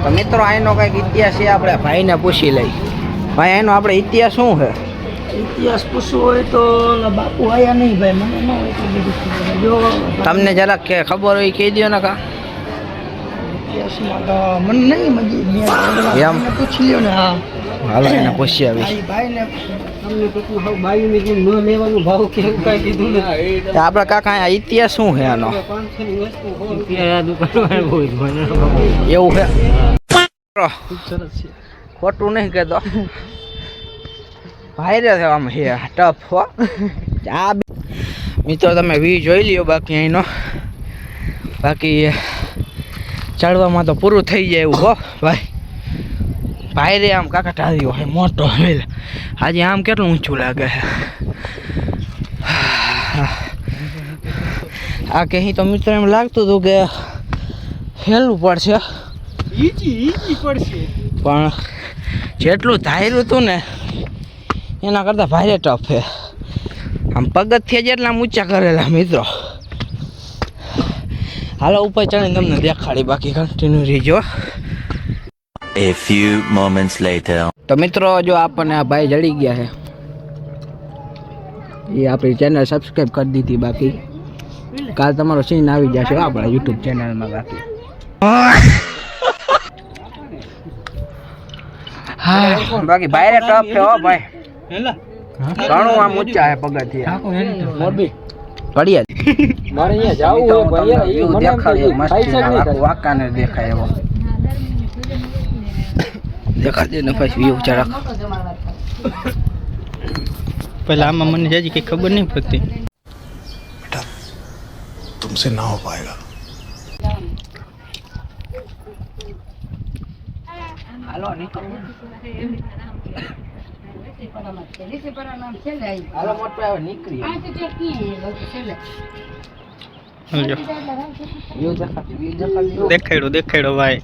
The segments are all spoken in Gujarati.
તો મિત્રો આનો કંઈક ઇતિહાસ છે, આપણે ભાઈને પૂછી લઈ. ભાઈ એનો આપણે ઇતિહાસ શું છે? ઇતિહાસ પૂછવો હોય તો બાપુ આયા નહીં ભાઈ, મને ન હોય એટલું બધું. જો તમને જરાક કે ખબર હોય કહી દો ને કા. ઇતિહાસમાં તો મને નહીં એમ પૂછી લ્યો ને. હા હાલો એને પૂછી આવીશ. ભાઈને તમને કેટલું ભાવ બાયુને કેમ ન લેવાનું ભાવ કેવું કાંઈ કીધું ને. આપણે કાકા આ ઇતિહાસ શું છે આનો? એવું છે ખોટું નહીં કહેતો. ભાઈ રે આમ હે ટફ હો. આ મિત્રો તમે વી જોઈ લ્યો. બાકી અહીંનો બાકી ચડવામાં તો પૂરું થઈ જાય એવું હો ભાઈ. ભાઈ રે આમ કાકા ટાળ્યો હોય મોટો વેલ. આજે આમ કેટલું ઊંચું લાગે છે. આ કહી તો મિત્રો એમ લાગતું હતું કે હેલું પડશે, ઈજી પડશે, પણ જેટલું ધાર્યું હતું ને એના કરતાં ભારે ટફ છે. આમ પગથિયા જેટલા ઊંચા કરેલા મિત્રો. હાલો ઉપર ચડીને તમને દેખાડી, બાકી કન્ટિન્યુ રહીજો. A few moments later. તો મિત્રો જો આપણને આ ભાઈ જડી ગયા છે, એ આપણી ચેનલ સબસ્ક્રાઈબ કરી દીધી. બાકી કાલ તમારો સીન આવી જશે આપણા યુટ્યુબ ચેનલમાં. બાકી હા બાકી ભાઈ ટફ છે હો ભાઈ. ઘણું આમ ઊંચા છે પગથિયા. પડિયા મારે અહીંયા જાવું હોય ભાઈ, વ્યૂ દેખાય મસ્ત વાકાને દેખાય એવો દેખાડે ને પછી વ્યૂ જરાક. પહેલા આમાં મને જાજી કઈ ખબર નહીં પડતી. बेटा तुमसे ना हो पाएगा. હાલો નીકળો. હાલો મોટો આવે નીકળી. વ્યૂ દેખાડ્યો દેખાડ્યો ભાઈ.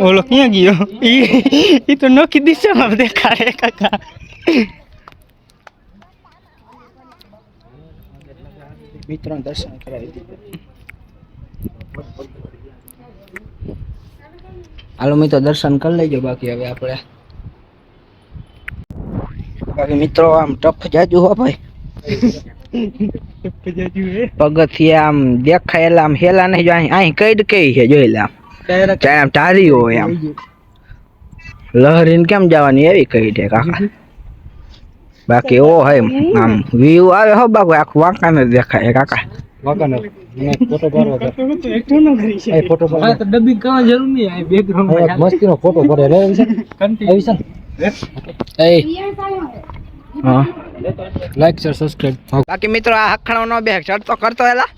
ઓલો ક્યાં ગયો? ઈ તો નોખી દિશામાં દેખાડે કાકા. મિત્રો દર્શન કરાવી દીધું. હાલો મિત્રો દર્શન કરી લેજો. બાકી હવે આપણે બાકી મિત્રો આમ ટફ જાજુ હો ભાઈ. પગથિયા આમ દેખાયેલા આમ હેલા નહીં. જો અહીં કઈડ કઈ છે જોઈ લે. આમ આમ ટારી હોય આમ લહરીને કેમ જવાની એવી કઈ છે કાકા. બાકી ઓ હે આમ વ્યૂ આવે હો બાકી આખું વાંકાને દેખાય કાકા. फोटो पारो ए फोटो पारो તો ડબિંગ કરવા જરૂર નહીં, આ બેકગ્રાઉન્ડ માં मस्ती नो फोटो पारे रे विशन विशन એ હા लाइक शेयर सब्सक्राइब. બાકી મિત્રો આ હખણો નો બે ચડતો કરતો એલા.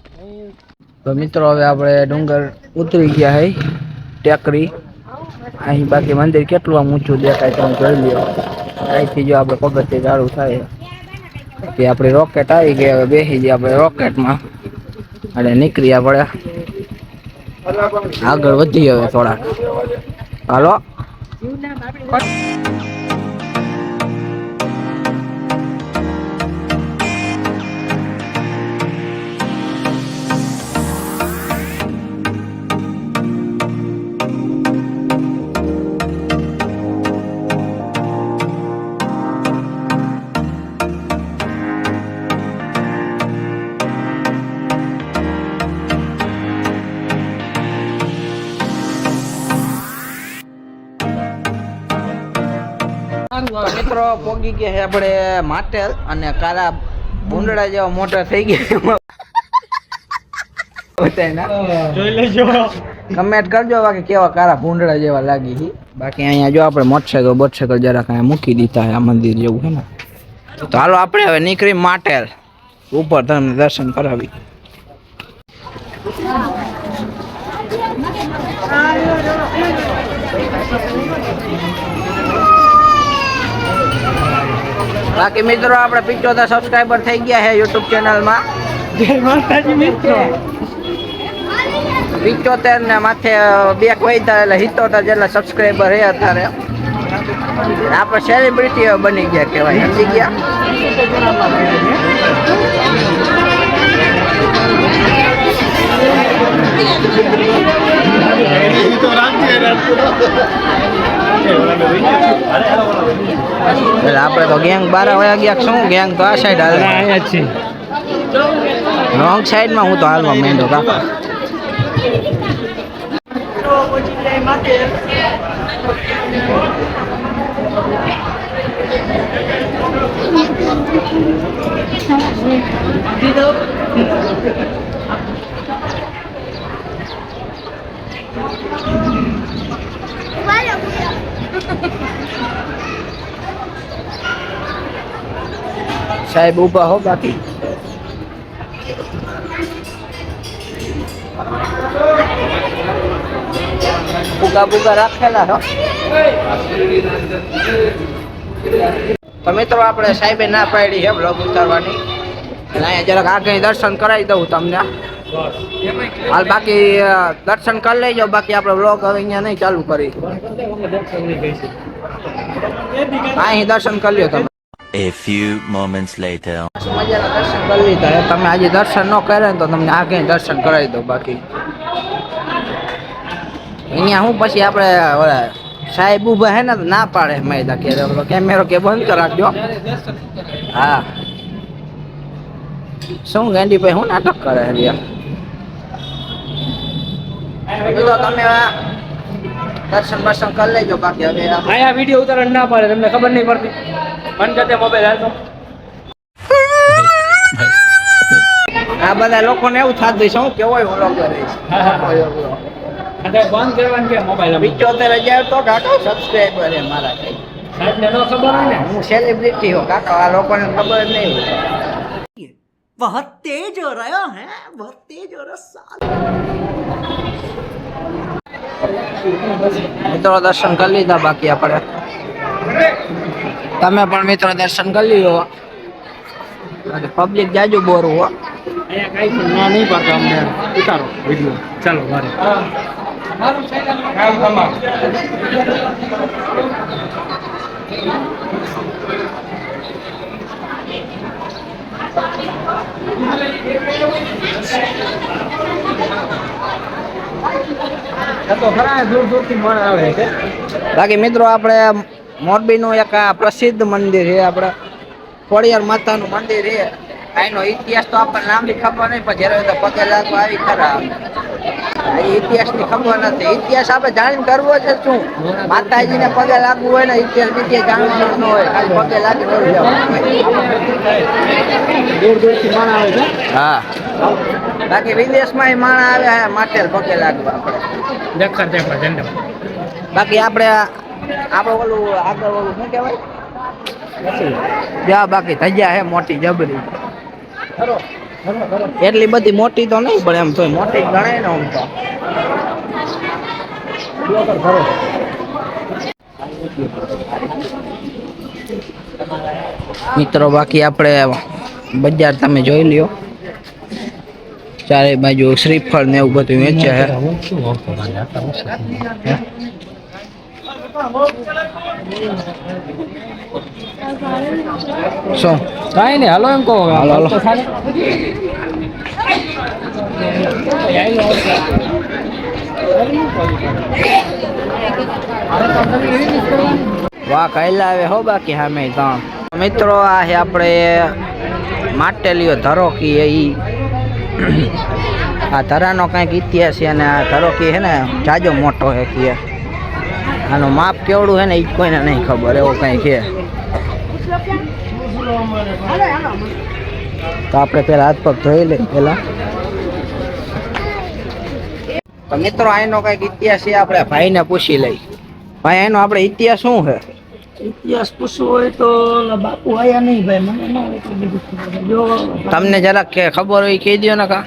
તો મિત્રો હવે આપણે ડુંગર ઉતરી ગયા હે ટેકરી. અહીં બાકી મંદિર કેટલું આમ ઊંચું દેખાય તમે જોઈ લ્યો. અહીંથી જો આપણે પગથિયે ચાલુ થાય કે આપણી રોકેટ આવી ગઈ. હવે બેસી જઈએ આપણે રોકેટમાં અને નીકળી આપણે આગળ વધી. હવે થોડાક હાલો. મિત્રો પોગી ગયા છે આપણે માટેલ અને કારા ભૂંડડા જેવા મોટા થઈ ગયા. જોઈ લેજો. કમેન્ટ કરજો બાકી કેવા કારા ભૂંડડા જેવા લાગી છે. બાકી અહીંયા જો આપણે મોટરસાયકલ જરાક અહીંયા મૂકી દીધા છે આ મંદિર જેવું છે ને. તો હાલો આપણે હવે નીકળી માટેલ ઉપર તમને દર્શન કરાવી. બાકી મિત્રો આપણે 75 સબસ્ક્રાઇબર થઈ ગયા છે યુટ્યુબ ચેનલમાં. જય માતાજી મિત્રો. 75 ને માથે 2 વૈધા એટલે 77 જેટલા સબસ્ક્રાઇબર છે અત્યારે. આપણે સેલિબ્રિટી બની ગયા કહેવાય. સમજી ગયા. આપણે તો ગેંગ 12 વાગ્યા ગયા. શું ગેંગ તો આ સાઈડ હાલે અહીંયા જ છે. રોંગ સાઈડ માં હું તો હાલવા માંડ્યો કાકા. સાહેબ ઊભા હો બાકી ભૂગા રાખેલા હો. તો મિત્રો આપણે સાહેબે ના પાડી છે બ્લોગ ઉતારવાની. અહીંયા જરાક આગળ દર્શન કરાવી દઉં તમને. હાલ બાકી દર્શન કરી લેજો. બાકી આપણે બ્લોગ હવે અહીંયા નહીં ચાલુ કરી. અહીં દર્શન કરી લ્યો તમે. A few moments later. મજાના દર્શન કરી લીધા. તમે આજે દર્શન ન કરે ને તો તમને આગળ દર્શન કરાવી દઉં. બાકી અહીંયા હું પછી આપણે ઓલા સાહેબ ઊભા હે ને તો ના પાડે મેં કે કેમેરો કે બંધ કરી રાખજો. હા શું ગાંડી ભાઈ હું નાટક કરે તમે દર્શન બર્શન કરી લેજો. બાકી હવે આયા વિડીયો ઉતારવા ના પાડે, તમને ખબર નહીં પડતી. મન કરતે મોબાઈલ હાલતો. આ બધા લોકોને એવું થતું શું કેવો ઓલો કરે બંધ કરવાનું કે મોબાઈલ 75,000 તો કાકા સબસ્ક્રાઇબર હે મારા. કઈ સાહેબને ન ખબર હોય ને, હું સેલિબ્રિટી હો કાકા. આ લોકોને ખબર જ નહીં હોય. बहुत तेज हो रहा है, बहुत तेज हो रहा। મિત્રો દર્શન કરી લીધા. બાકી આપણે તમે પણ મિત્રો દર્શન કરી લીધો. પબ્લિક જાજુ બોર હો. અહીંયા કઈ પણ ના નહીં પાડતા અમને. ઉતારો વિડીયો. ચાલો મારે બાકી મિત્રો આપણે મોરબીનું એક આ પ્રસિદ્ધ મંદિર છે. આપણે ખોડિયાર માતાનું મંદિર છે. એનો ઇતિહાસ તો આપણને નામની ખબર નહીં, પણ જ્યારે તો પગે લાગવા આવી ખરા. ઇતિહાસની ખબર નથી. ઇતિહાસ આપણે જાણીને કરવો છે શું? માતાજીને પગે લાગવું હોય ને ઇતિહાસ બીજે જાણવાનું ન હોય, ખાલી પગે લાગી કરવું જવાનું. દૂર દૂરથી માણસ આવે છે. હા બાકી વિદેશમાં માણસ આવે છે માટેલ પગે લાગવા. આપણે દેખા ઝંડા. બાકી આપણે ઓલું આગળ ઓલું શું કહેવાય જ્યાં બાકી ધજા હે મોટી જબરી. એટલી બધી મોટી તો નહીં પણ એમ તો મોટી ગણાય ને આમ તો. મિત્રો બાકી આપણે બજાર તમે જોઈ લ્યો. ચારે બાજુ શ્રીફળ ને એવું બધું વેચે છે. શું કાંઈ નહીં, હાલો એમ કહો. હાલો હાલો. વાહ કઈલા આવે હો. બાકી સામે તો મિત્રો આ છે આપણે માટેલીઓ ધરોકી. એ આ ધરાનો કંઈક ઇતિહાસ છે અને આ ધરોકી છે ને જાજો મોટો છે કે આનું માપ કેવડું છે ને એ કોઈને નહીં ખબર. એવું કંઈ છે તો આપણે પેલા હાથ પગ ધોઈ લઈએ પેલા. તો મિત્રો આનો કઈક ઇતિહાસ છે. આપણે ભાઈને પૂછી લઈ. ભાઈ એનો આપણે ઇતિહાસ શું છે? ઇતિહાસ પૂછવું હોય તો બાપુ આયા નહીં ભાઈ, મને ન હોય એટલું બધું ખબર. જો તમને જરાક કે ખબર હોય કહી દો ને કા.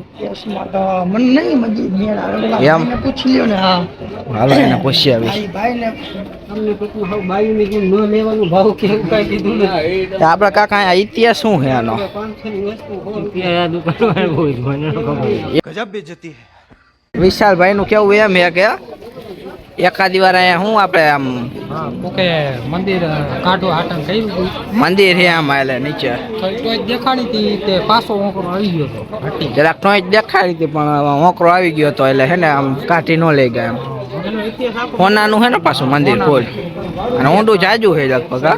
ઇતિહાસમાં તો મને નહીં મજી મેળ આવે. એમ? ભાઈને પૂછી લ્યો ને. હા હાલો એને પૂછી આવી. ભાઈને તમને કેટલું હવે બાયુની કેમ ન લેવાનું ભાવ કેવું કાંઈ કીધું ને. તો આપણે કાકા આ ઇતિહાસ શું છે આનો? 500 ની વસ્તુ યાદ કરવાનું હોય મને ખબર. વિશાલભાઈ નું કેવું એમ છે કે એકાદી વાર અહીંયા હું આપણે આમ હા ઓકે મંદિર કાઢો આટન કર્યું હતું. મંદિર છે આમાં એટલે નીચે તો દેખાડી હતી તે પાછો ઓકરો આવી ગયો હતો હટી જરાક ટોચ દેખાડી હતી પણ ઓકરો આવી ગયો હતો એટલે હે ને આમ કાઢી ન લઈ ગયા એમ એનો ઇતિહાસ આપો સોનાનું હે ને પાછું મંદિર ફૂલ અને ઊંડું જાજુ છે લગભગ હા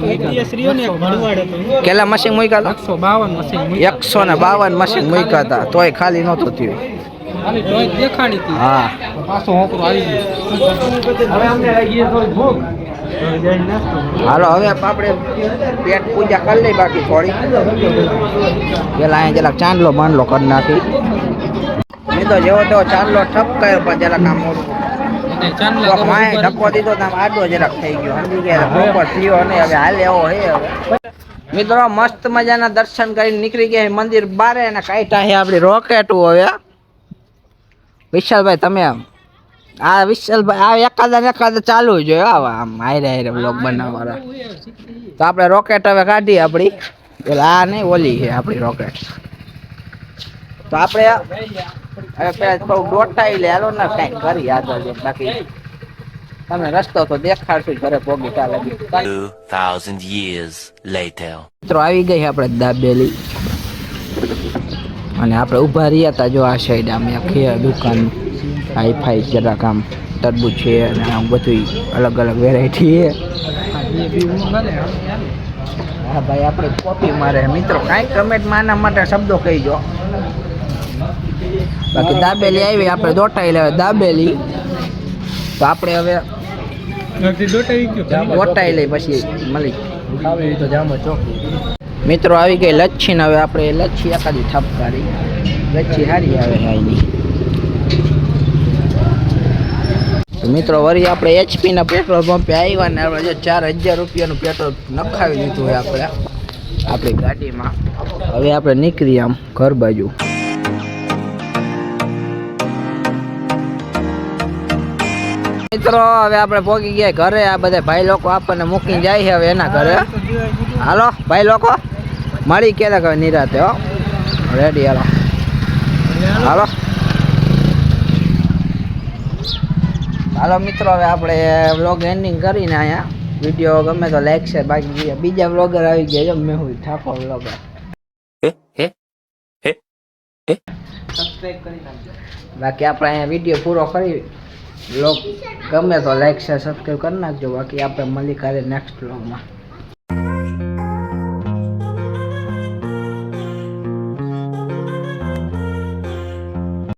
ઇતિહાસ રહ્યો ને એક ભરવાડ હતો કેટલા મશીન મૂક્યા 152 મશીન હતા 152 મશીન મૂક્યા હતા તોય ખાલી નહોતું થયું ખાલી ટોચ દેખાડી હતી હા પાછો ઓકરો આવી ગયો હવે અમને લાગી થોડી ભૂખ હાલો હવે આપણે પેટ પૂજા કરી લઈ બાકી થોડી પેલા અહીંયા જરાક ચાંદલો બાંધલો કરી નાખી મેં તો જેવો તેવો ચાંદલો ઠપ કર્યો પણ જરાક આમ કોક માએ ધક્કો દીધો તો આમ આડો જરાક થઈ ગયો સમજી ગયા પ્રોપર થયો નહીં હવે હાલ એવો હે હવે મિત્રો મસ્ત મજાના દર્શન કરીને નીકળી ગયા મંદિર બારે અને કાઢ્યા છે આપણી રોકેટું હવે વિશાલભાઈ તમે આ વિશાલભાઈ આ એકાદા ચાલુ જ હોય આવા આમ હારે બ્લોગ બનાવવાળા તો આપણે રોકેટ હવે કાઢીએ આપણી પેલા આ નહીં ઓલી છે આપણી રોકેટ તો આપણે હવે પેલા થોડુંક દોટાઈ લે હાલો ને કાંઈક કરી આગળ બાકી તમે રસ્તો તો દેખાડશું ઘરે પોગી ચાલે 2000 years later. મિત્રો આવી ગઈ આપણે દાબેલી અને આપણે ઊભા રહ્યા હતા જો આ સાઈડ આમ આખી દુકાન હાઈફાઈ જરાક આમ તરબૂચ છે અને આમ બધું અલગ અલગ વેરાયટી છે હા ભાઈ આપણે કોપી મારે મિત્રો કાંઈ કમેન્ટમાં આના માટે શબ્દો કહીજો બાકી દાબેલી આવી આપણે દોટાઈ લેવા દાબેલી તો આપણે હવે દોટાઈ લઈ પછી મળી તો જામો ચોકી મિત્રો આવી ગઈ લચ્છી ને હવે આપણે લચ્છી એકાદી ઠપકારી લચ્છી સારી આવે એની તો મિત્રો વળી આપણે HP ના પેટ્રોલ પંપે આવ્યા ને આપણે જો 4000 રૂપિયાનું પેટ્રોલ નખાવી દીધું હોય આપણે આપણી ગાડીમાં હવે આપણે નીકળી આમ ઘર બાજુ મિત્રો હવે આપણે પહોંચી ગયા ઘરે આ બધા ભાઈ લોકો આપણને મૂકીને જાય છે હવે એના ઘરે હાલો ભાઈ લોકો મળી ક્યારે હવે નિરાતે હો રેડી હાલો હાલો હાલો મિત્રો હવે આપણે વ્લોગ એન્ડિંગ કરીને અહીંયા વિડીયો ગમે તો લાઈક છે બાકી બીજા વ્લોગર આવી ગયા જો મેં હું ઠાકોર વ્લોગર સબસ્ક્રાઇબ કરી નાખજો બાકી આપણે અહીંયા વિડીયો પૂરો કરી વ્લોગ ગમે તો લાઈક છે સબસ્ક્રાઈબ કરી નાખજો બાકી આપણે મળી કાલે નેક્સ્ટ વ્લોગમાં